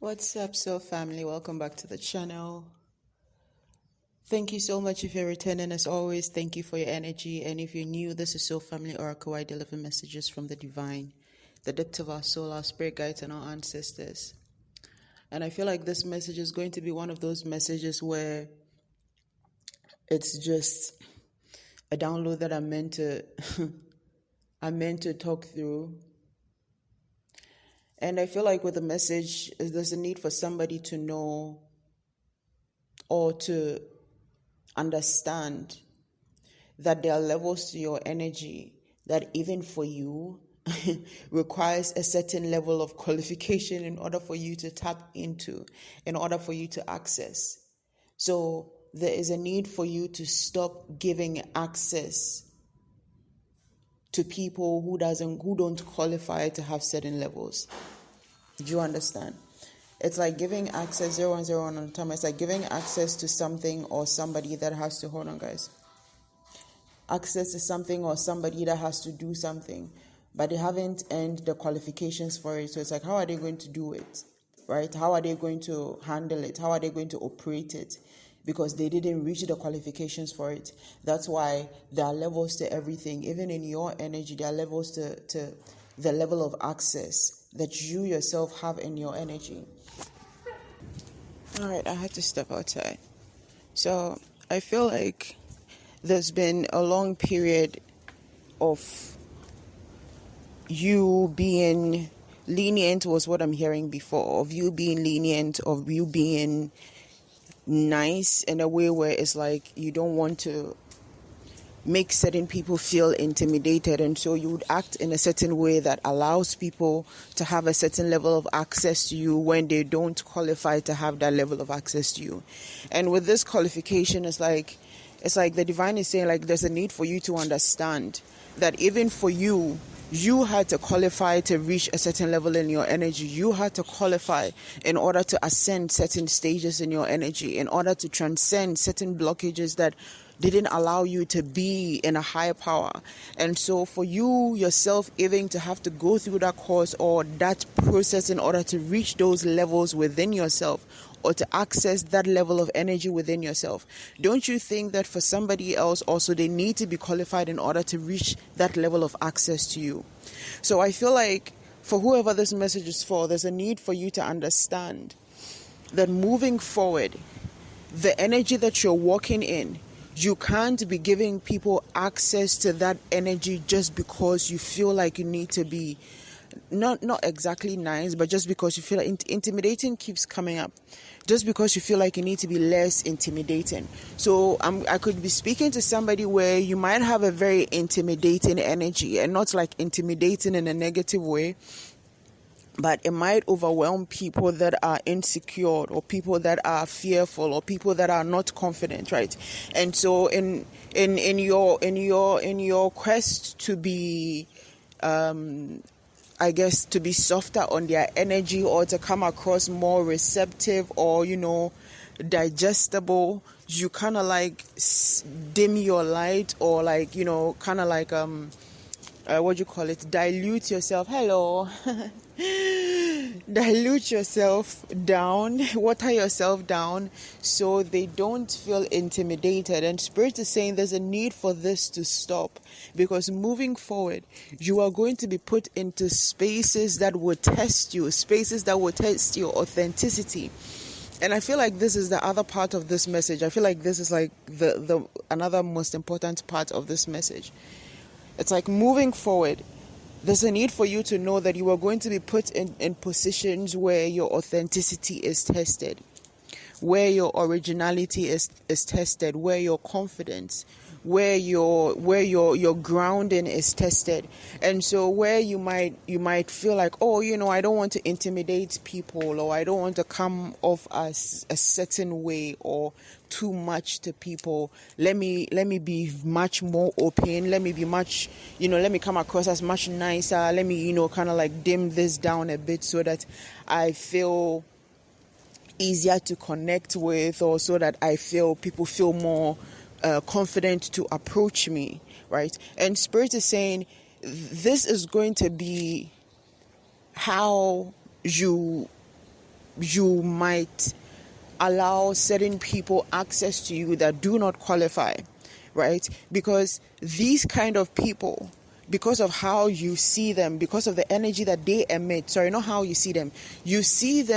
What's up, Soul Family? Welcome back to the channel. Thank you so much if you're returning. As always, thank you for your energy. And if you're new, this is Soul Family Oracle. I deliver messages from the divine, the depth of our soul, our spirit guides, and our ancestors. And I feel like this message is going to be one of those messages where it's just a download that I'm meant to I'm meant to talk through. And I feel like with the message, there's a need for somebody to know or to understand that there are levels to your energy that even for you requires a certain level of qualification in order for you to tap into, in order for you to access. So there is a need for you to stop giving access to people who don't qualify to have certain levels. Do you understand? It's like giving access 0101 on time. It's like giving access to something or somebody that has to hold on, guys. Access to something or somebody that has to do something, but they haven't earned the qualifications for it. So it's like, how are they going to do it? Right? How are they going to handle it? How are they going to operate it? Because they didn't reach the qualifications for it. That's why there are levels to everything. Even in your energy, there are levels to the level of access that you yourself have in your energy. All right, I had to step outside. So I feel like there's been a long period of you being lenient was what I'm hearing before, of you being lenient, of you being nice in a way where it's like you don't want to make certain people feel intimidated, and so you would act in a certain way that allows people to have a certain level of access to you when they don't qualify to have that level of access to you. And with this qualification, it's like the divine is saying, like, there's a need for you to understand that even for you, you had to qualify to reach a certain level in your energy. You had to qualify in order to ascend certain stages in your energy, in order to transcend certain blockages that didn't allow you to be in a higher power. And so for you yourself even to have to go through that course or that process in order to reach those levels within yourself, or to access that level of energy within yourself, don't you think that for somebody else also they need to be qualified in order to reach that level of access to you? So I feel like for whoever this message is for, there's a need for you to understand that moving forward, the energy that you're walking in, you can't be giving people access to that energy just because you feel like you need to be not exactly nice, but just because you feel like intimidating keeps coming up, just because you feel like you need to be less intimidating. So I could be speaking to somebody where you might have a very intimidating energy, and not like intimidating in a negative way, but it might overwhelm people that are insecure, or people that are fearful, or people that are not confident, right? And so in your quest to be I guess to be softer on their energy, or to come across more receptive, or digestible, you kind of like dim your light, or like kind of like what do you call it, dilute yourself, dilute yourself down, water yourself down, so they don't feel intimidated. And Spirit is saying there's a need for this to stop, because moving forward, you are going to be put into spaces that will test you, spaces that will test your authenticity. And I feel like this is the other part of this message. I feel like this is like the another most important part of this message. It's like moving forward, there's a need for you to know that you are going to be put in positions where your authenticity is tested, where your originality is tested, where your confidence, where your grounding is tested. And so where you might feel like, I don't want to intimidate people, or I don't want to come off as a certain way or too much to people. Let me be much more open. Let me be much, let me come across as much nicer. Let me, kind of like dim this down a bit so that I feel easier to connect with, or so that I feel people feel more confident to approach me, right? And Spirit is saying this is going to be how you you might allow certain people access to you that do not qualify, right? Because these kind of people, because of how you see them, because of the energy that they emit, sorry, not how you see them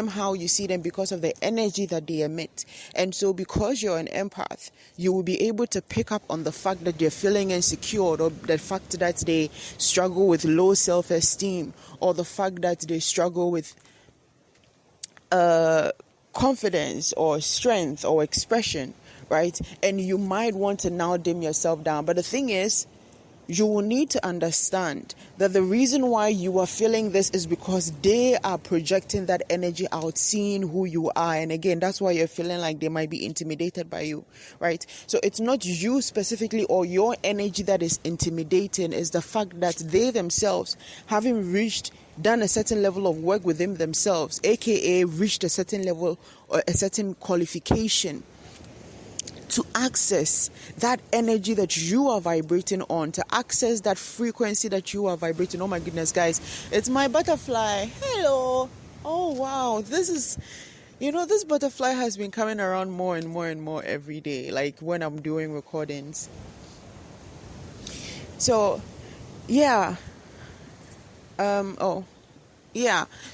how you see them because of the energy that they emit. And so because you're an empath, you will be able to pick up on the fact that they're feeling insecure, or the fact that they struggle with low self-esteem, or the fact that they struggle with confidence or strength or expression, right? And you might want to now dim yourself down. But the thing is, you will need to understand that the reason why you are feeling this is because they are projecting that energy out, seeing who you are. And again, that's why you're feeling like they might be intimidated by you, right? So it's not you specifically or your energy that is intimidating. It's the fact that they themselves, having done a certain level of work within themselves, aka reached a certain level or a certain qualification, to access that energy that you are vibrating on, to access that frequency that you are vibrating. Oh my goodness, guys, it's my butterfly. Hello. Oh wow, this butterfly has been coming around more and more and more every day, like when I'm doing recordings. So yeah,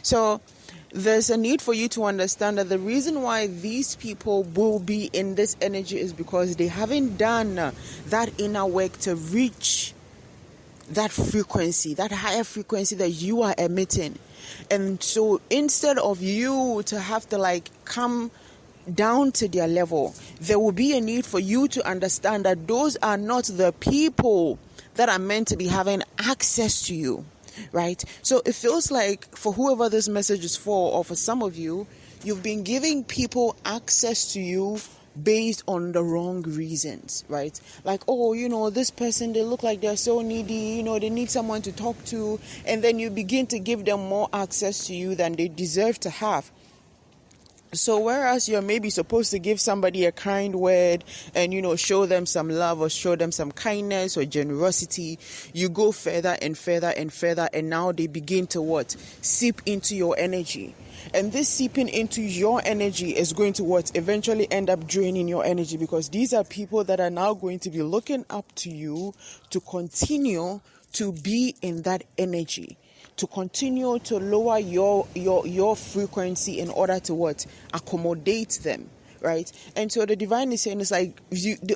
so there's a need for you to understand that the reason why these people will be in this energy is because they haven't done that inner work to reach that frequency, that higher frequency that you are emitting. And so instead of you to have to come down to their level, there will be a need for you to understand that those are not the people that are meant to be having access to you. Right? So it feels like for whoever this message is for, or for some of you, you've been giving people access to you based on the wrong reasons, right? Like, oh, this person, they look like they're so needy, they need someone to talk to, and then you begin to give them more access to you than they deserve to have. So whereas you're maybe supposed to give somebody a kind word and, show them some love or show them some kindness or generosity, you go further and further and further, and now they begin to seep into your energy. And this seeping into your energy is going to eventually end up draining your energy, because these are people that are now going to be looking up to you to continue to be in that energy, to continue to lower your frequency in order to accommodate them, right? And so the divine is saying, it's like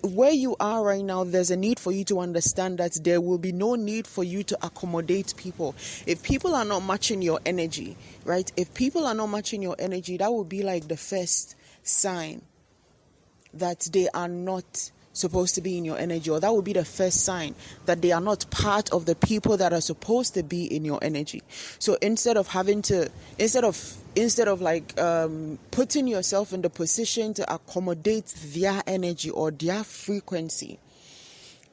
where you are right now, there's a need for you to understand that there will be no need for you to accommodate people. If people are not matching your energy, right? If people are not matching your energy, that would be like the first sign that they are not supposed to be in your energy, or that would be the first sign that they are not part of the people that are supposed to be in your energy. So instead of putting yourself in the position to accommodate their energy or their frequency,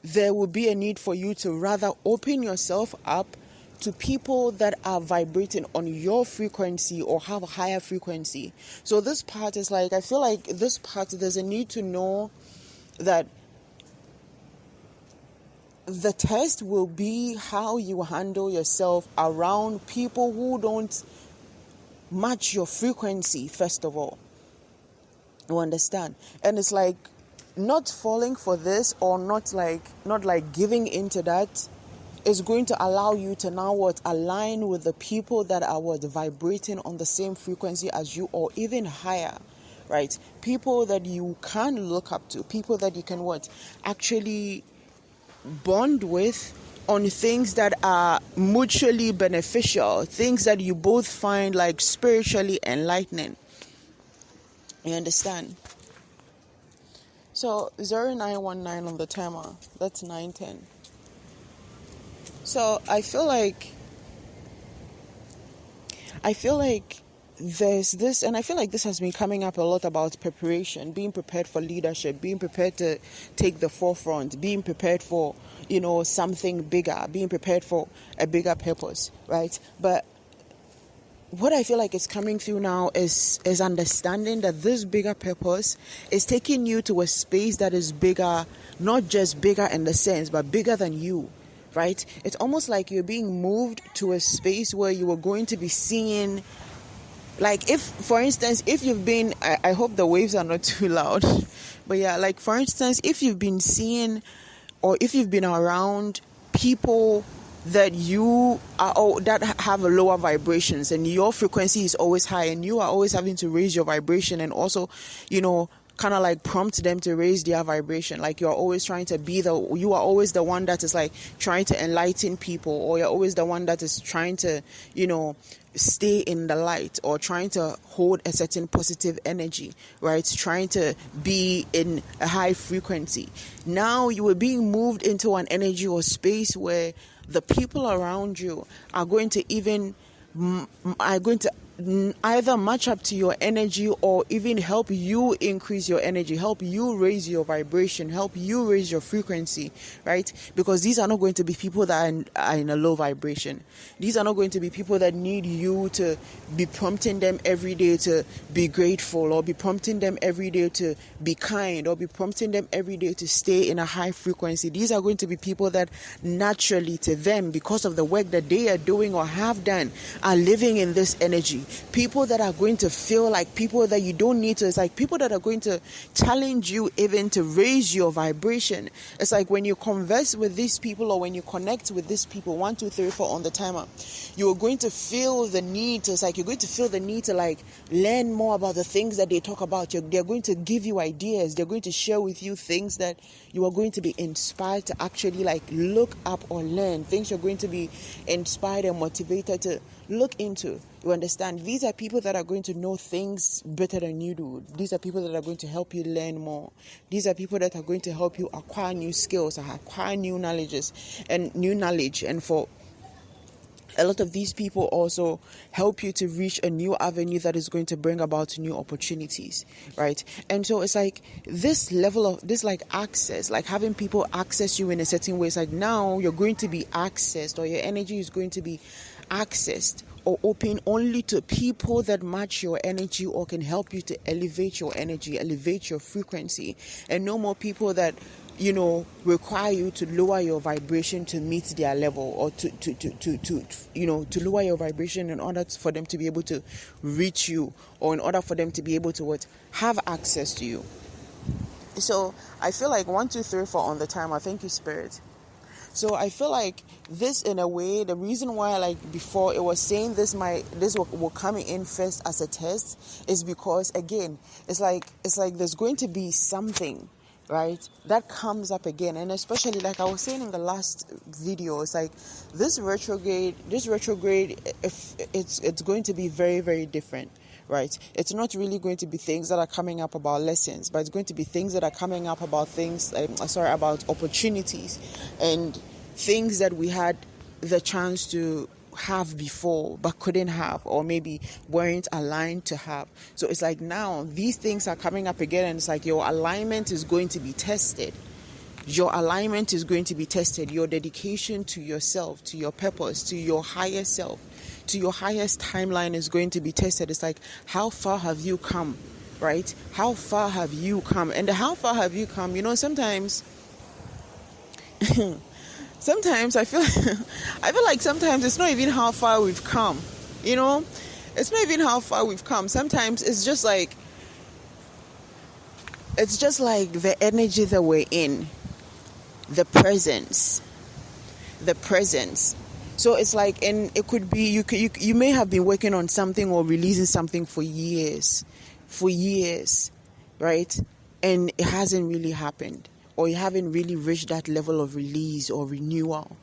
there will be a need for you to rather open yourself up to people that are vibrating on your frequency or have a higher frequency. So this part is I feel like this part, there's a need to know that the test will be how you handle yourself around people who don't match your frequency, first of all. You understand? And it's not falling for this, or not giving into that, is going to allow you to now align with the people that are vibrating on the same frequency as you, or even higher. Right? People that you can look up to, people that you can actually bond with on things that are mutually beneficial, things that you both find spiritually enlightening. You understand? So 0919 on the timer, that's 910. So I feel like there's this, and I feel like this has been coming up a lot about preparation, being prepared for leadership, being prepared to take the forefront, being prepared for, something bigger, being prepared for a bigger purpose, right? But what I feel like is coming through now is understanding that this bigger purpose is taking you to a space that is bigger, not just bigger in the sense, but bigger than you, right? It's almost like you're being moved to a space where you are going to be seeing Like, if, for instance, if you've been, I hope the waves are not too loud, but yeah, like, for instance, if you've been seeing, or if you've been around people that you are, that have a lower vibrations, and your frequency is always high, and you are always having to raise your vibration, and also, kind of like prompt them to raise their vibration. Like, you are always the one that is like trying to enlighten people, or you're always the one that is trying to, stay in the light, or trying to hold a certain positive energy, right? Trying to be in a high frequency. Now you are being moved into an energy or space where the people around you are going to either match up to your energy, or even help you increase your energy, help you raise your vibration, help you raise your frequency, right? Because these are not going to be people that are in a low vibration. These are not going to be people that need you to be prompting them every day to be grateful, or be prompting them every day to be kind, or be prompting them every day to stay in a high frequency. These are going to be people that naturally, to them, because of the work that they are doing or have done, are living in this energy. People that are going to feel like people that you don't need to. It's like people that are going to challenge you even to raise your vibration. It's like when you converse with these people, or when you connect with these people, 1, 2, 3, 4 on the timer, you're going to feel the need to, like learn more about the things that they talk about. They're going to give you ideas. They're going to share with you things that you are going to be inspired to actually like look up or learn. Things you're going to be inspired and motivated to look into. You understand? These are people that are going to know things better than you do. These are people that are going to help you learn more. These are people that are going to help you acquire new skills, acquire new knowledge. And for a lot of these people also help you to reach a new avenue that is going to bring about new opportunities, right? And so it's like this level of this, like access, like having people access you in a certain way. It's like now you're going to be accessed, or your energy is going to be accessed or open only to people that match your energy, or can help you to elevate your energy, elevate your frequency, and no more people that require you to lower your vibration to meet their level, or to lower your vibration in order for them to be able to reach you, or in order for them to be able to have access to you. So I feel like 1, 2, 3, 4 on the timer. Thank you, Spirit. So I feel like this, in a way, the reason why, like before, it was saying this will come in first as a test, is because, again, it's like there's going to be something, right, that comes up again. And especially, like I was saying in the last video, it's like this retrograde, if it's going to be very, very different. Right? It's not really going to be things that are coming up about lessons, but it's going to be things that are coming up about about opportunities and things that we had the chance to have before but couldn't have, or maybe weren't aligned to have. So it's like now these things are coming up again, and it's like your alignment is going to be tested. Your alignment is going to be tested. Your dedication to yourself, to your purpose, to your higher self, to your highest timeline is going to be tested. It's like, how far have you come, right? How far have you come? And how far have you come? Sometimes I feel like sometimes it's not even how far we've come. It's not even how far we've come. Sometimes it's just like the energy that we're in, the presence. So it's like, and it could be you may have been working on something or releasing something for years, right? And it hasn't really happened, or you haven't really reached that level of release or renewal.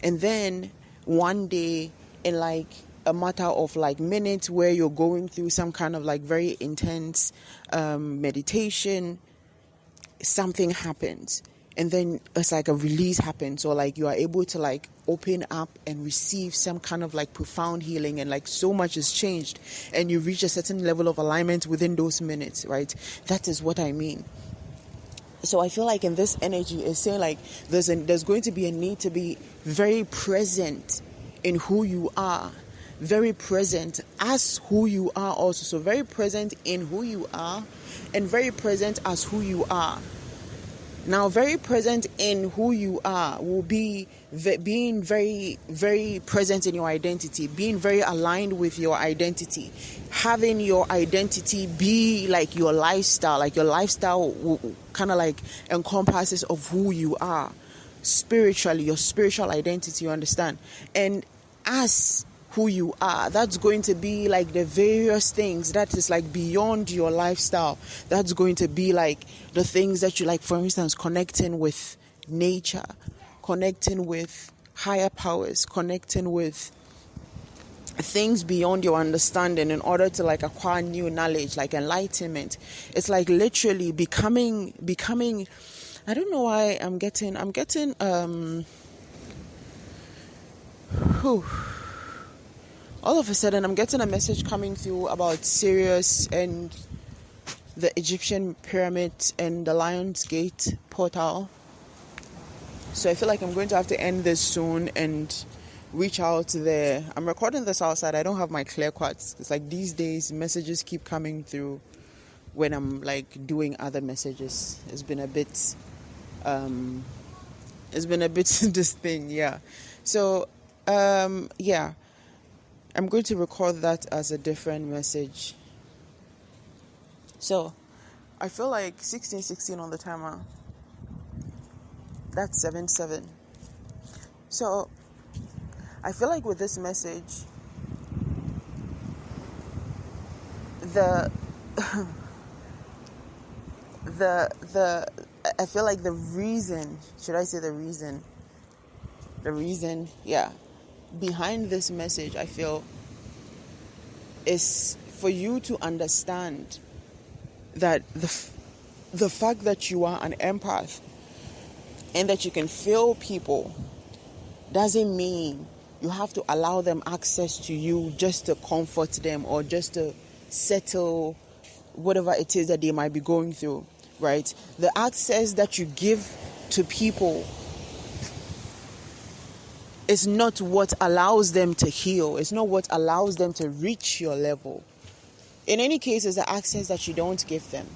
And then one day, in like a matter of like minutes, where you're going through some kind of like very intense meditation, something happens. And then it's like a release happens, or like you are able to like open up and receive some kind of like profound healing, and like so much has changed, and you reach a certain level of alignment within those minutes, right? That is what I mean. So I feel like in this energy, it's saying like there's going to be a need to be very present in who you are, very present as who you are also. So very present in who you are, and very present as who you are. Now, very present in who you are will be being very, very present in your identity, being very aligned with your identity, having your identity be like your lifestyle. Like your lifestyle will kind of like encompasses of who you are spiritually, your spiritual identity, you understand? And as who you are, that's going to be like the various things that is like beyond your lifestyle. That's going to be like the things that you like, for instance, connecting with nature, connecting with higher powers, connecting with things beyond your understanding in order to like acquire new knowledge, like enlightenment. It's like literally becoming I don't know why I'm getting all of a sudden I'm getting a message coming through about Sirius and the Egyptian pyramid and the Lion's Gate portal. So I feel like I'm going to have to end this soon and reach out there. I'm recording this outside. I don't have my clear quartz. It's like these days messages keep coming through when I'm like doing other messages. It's been a bit this thing, yeah. So yeah. I'm going to record that as a different message. So, I feel like 1616 on the timer. That's 77. So, I feel like with this message, I feel like the reason, yeah, behind this message, I feel, is for you to understand that the fact that you are an empath and that you can feel people doesn't mean you have to allow them access to you just to comfort them or just to settle whatever it is that they might be going through, right? The access that you give to people is not what allows them to heal. It's not what allows them to reach your level. In any case, it's the access that you don't give them.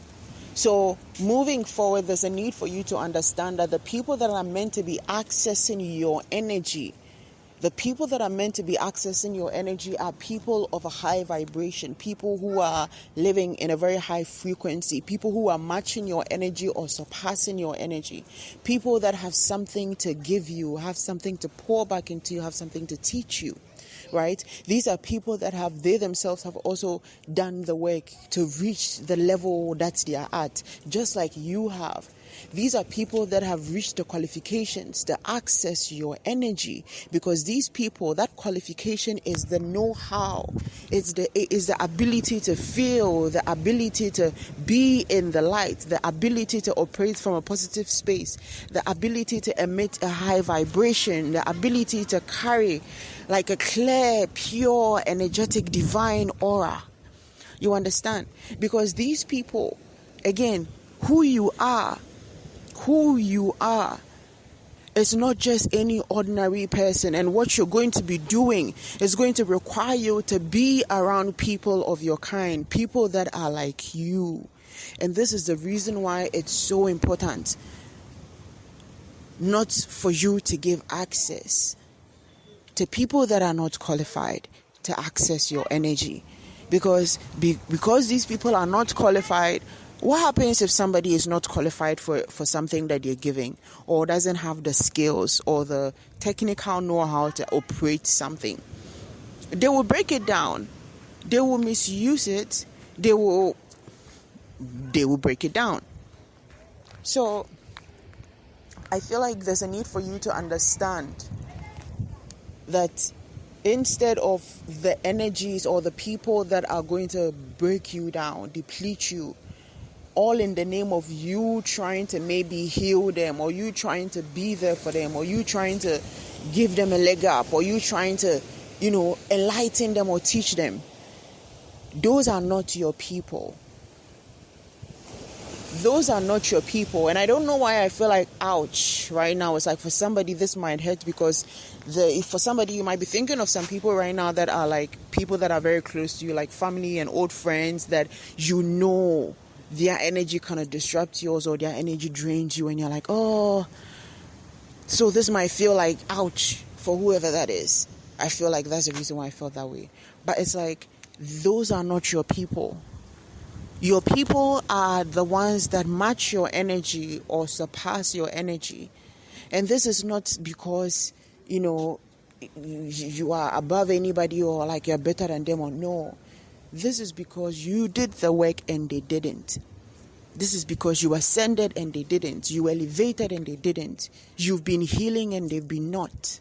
So moving forward, there's a need for you to understand that the people that are meant to be accessing your energy, the people that are meant to be accessing your energy are people of a high vibration, people who are living in a very high frequency, people who are matching your energy or surpassing your energy, people that have something to give you, have something to pour back into you, have something to teach you, right? These are people that they themselves have also done the work to reach the level that they are at, just like you have. These are people that have reached the qualifications to access your energy, because these people, that qualification is the know-how, is the ability to feel, the ability to be in the light, the ability to operate from a positive space, the ability to emit a high vibration, the ability to carry like a clear, pure, energetic, divine aura. You understand? Because these people, again, who you are is not just any ordinary person, and what you're going to be doing is going to require you to be around people of your kind, people that are like you. And this is the reason why it's so important not for you to give access to people that are not qualified to access your energy, because these people are not qualified. What happens if somebody is not qualified for something that you're giving, or doesn't have the skills or the technical know-how to operate something? They will break it down. They will misuse it. They will break it down. So I feel like there's a need for you to understand that instead of the energies or the people that are going to break you down, deplete you, all in the name of you trying to maybe heal them, or you trying to be there for them, or you trying to give them a leg up, or you trying to, enlighten them or teach them, those are not your people. Those are not your people. And I don't know why I feel like, ouch, right now. It's like, for somebody, this might hurt, because for somebody, you might be thinking of some people right now that are like people that are very close to you, like family and old friends that their energy kind of disrupts yours, or their energy drains you, and you're like, oh, so this might feel like ouch for whoever that is. I feel like that's the reason why I felt that way. But it's like, those are not your people. Your people are the ones that match your energy or surpass your energy. And this is not because, you are above anybody, or like you're better than them, or no. This is because you did the work and they didn't. This is because you ascended and they didn't. You elevated and they didn't. You've been healing and they've been not.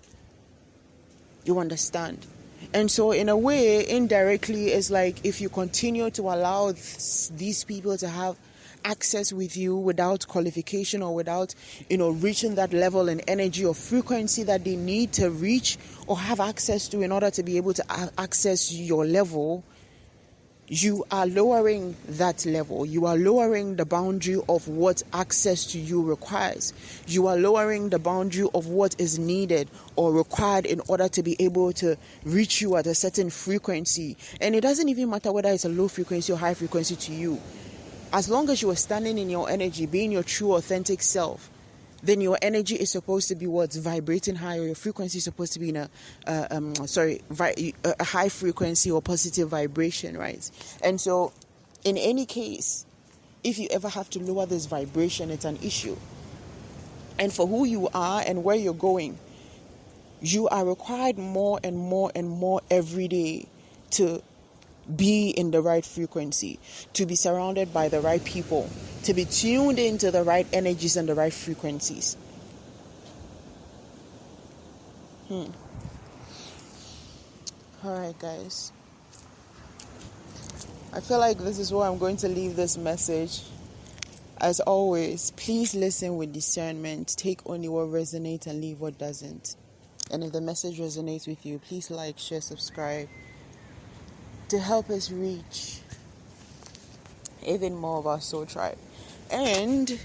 You understand? And so in a way, indirectly, it's like, if you continue to allow these people to have access with you without qualification, or without, reaching that level and energy or frequency that they need to reach or have access to in order to be able to access your level, you are lowering that level. You are lowering the boundary of what access to you requires. You are lowering the boundary of what is needed or required in order to be able to reach you at a certain frequency. And it doesn't even matter whether it's a low frequency or high frequency to you. As long as you are standing in your energy, being your true authentic self, then your energy is supposed to be what's vibrating high, or your frequency is supposed to be in a high frequency or positive vibration, right? And so, in any case, if you ever have to lower this vibration, it's an issue. And for who you are and where you're going, you are required more and more and more every day to be in the right frequency, to be surrounded by the right people, to be tuned into the right energies and the right frequencies. All right, guys. I feel like this is where I'm going to leave this message. As always, please listen with discernment. Take only what resonates and leave what doesn't. And if the message resonates with you, please like, share, subscribe, to help us reach even more of our soul tribe. And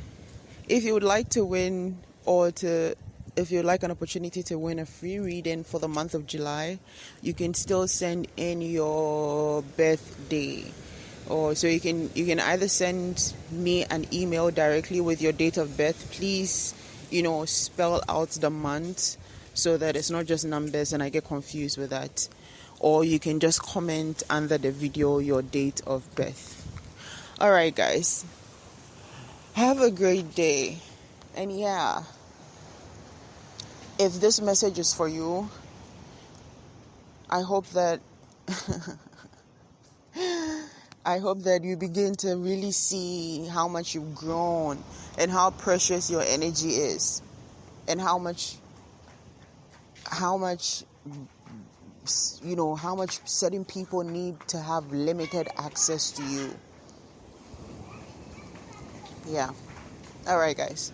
if you would like to win, if you'd like an opportunity to win a free reading for the month of July, you can still send in your birthday. Or so you can either send me an email directly with your date of birth. Please, spell out the month so that it's not just numbers and I get confused with that. Or you can just comment under the video your date of birth. All right, guys. Have a great day. And yeah, if this message is for you, I hope that you begin to really see how much you've grown and how precious your energy is, and how much certain people need to have limited access to you. Yeah. All right, guys.